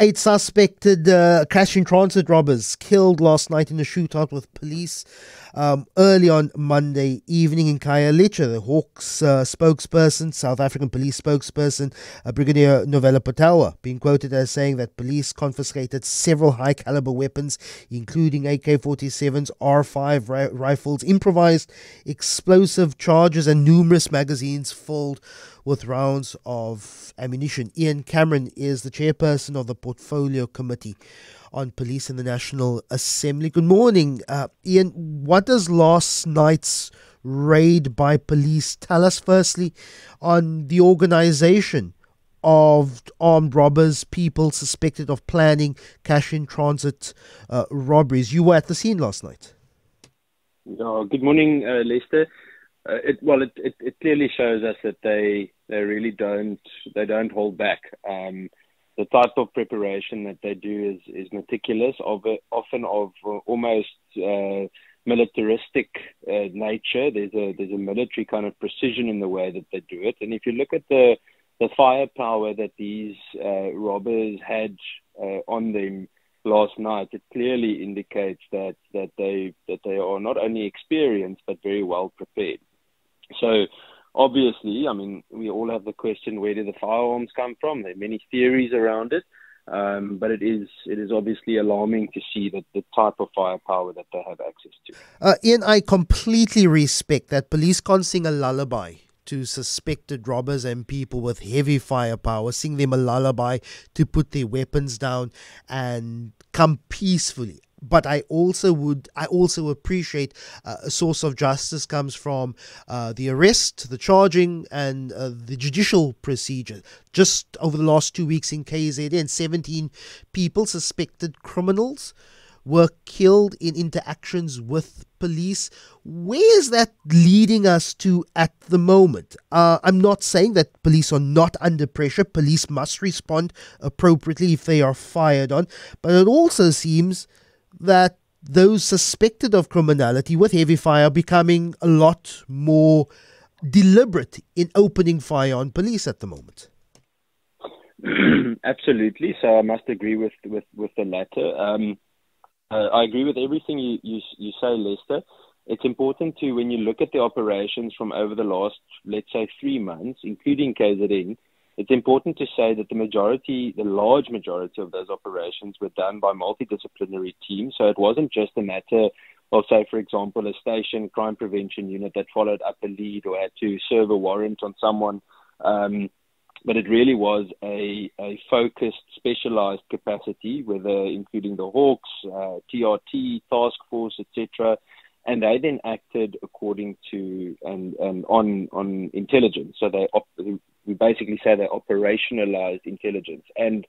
8 suspected cash in transit robbers killed last night in a shootout with police early on Monday evening in Khayelitsha. The Hawks spokesperson, South African police spokesperson, Brigadier Novella Patawa, being quoted as saying that police confiscated several high-caliber weapons, including AK-47s, R5 rifles, improvised explosive charges, and numerous magazines filled with rounds of ammunition. Ian Cameron is the chairperson of the Portfolio Committee on Police in the National Assembly. Good morning, Ian. What does last night's raid by police tell us, firstly, on the organisation of armed robbers, people suspected of planning cash-in-transit robberies? You were at the scene last night. Good morning, Lester. It clearly shows us that they really don't hold back. The type of preparation that they do is meticulous, often of almost militaristic nature. There's a military kind of precision in the way that they do it. And if you look at the firepower that these robbers had on them last night, it clearly indicates that they are not only experienced but very well prepared. So obviously, I mean, we all have the question, where do the firearms come from? There are many theories around it, but it is obviously alarming to see that the type of firepower that they have access to. Ian, I completely respect that police can't sing a lullaby to suspected robbers and people with heavy firepower, sing them a lullaby to put their weapons down and come peacefully. But I also appreciate a source of justice comes from the arrest, the charging, and the judicial procedure. Just over the last 2 weeks in KZN, 17 people, suspected criminals, were killed in interactions with police. Where is that leading us to at the moment? I'm not saying that police are not under pressure. Police must respond appropriately if they are fired on. But it also seems that those suspected of criminality with heavy fire are becoming a lot more deliberate in opening fire on police at the moment. Absolutely. So I must agree with the latter. I agree with everything you say, Lester. It's important to, when you look at the operations from over the last, let's say, 3 months, including KZN, it's important to say that the large majority of those operations were done by multidisciplinary teams. So it wasn't just a matter of, say, for example, a station crime prevention unit that followed up a lead or had to serve a warrant on someone. But it really was a focused, specialized capacity, including the Hawks, TRT, Task Force, etc. And they then acted according to and on intelligence. So we basically say they operationalized intelligence. And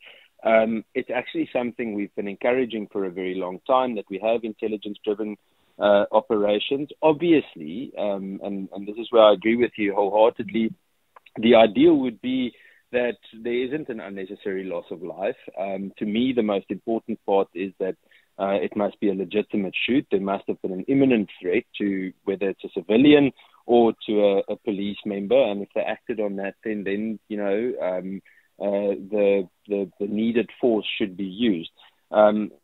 it's actually something we've been encouraging for a very long time, that we have intelligence-driven operations. Obviously, and this is where I agree with you wholeheartedly, the ideal would be that there isn't an unnecessary loss of life. To me, the most important part is that it must be a legitimate shoot. There must have been an imminent threat to whether it's a civilian or to a police member, and if they acted on that, then you know the needed force should be used.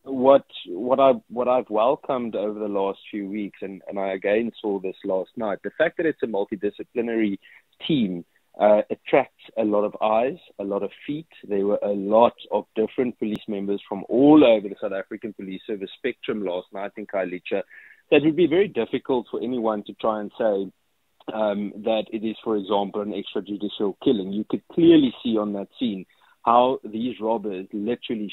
What I've welcomed over the last few weeks, and I again saw this last night, the fact that it's a multidisciplinary team attracts a lot of eyes, a lot of feet. There were a lot of different police members from all over the South African Police Service spectrum last night in Khayelitsha. That would be very difficult for anyone to try and say that it is, for example, an extrajudicial killing. You could clearly see on that scene how these robbers literally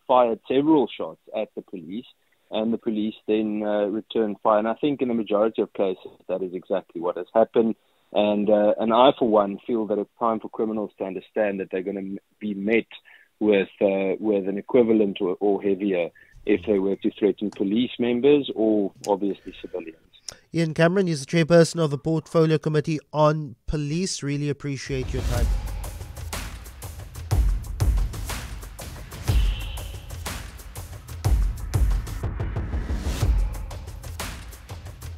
fired several shots at the police, and the police then returned fire. And I think in the majority of cases, that is exactly what has happened. And I, for one, feel that it's time for criminals to understand that they're going to be met with an equivalent or heavier if they were to threaten police members or obviously civilians. Ian Cameron is the chairperson of the Portfolio Committee on Police. Really appreciate your time.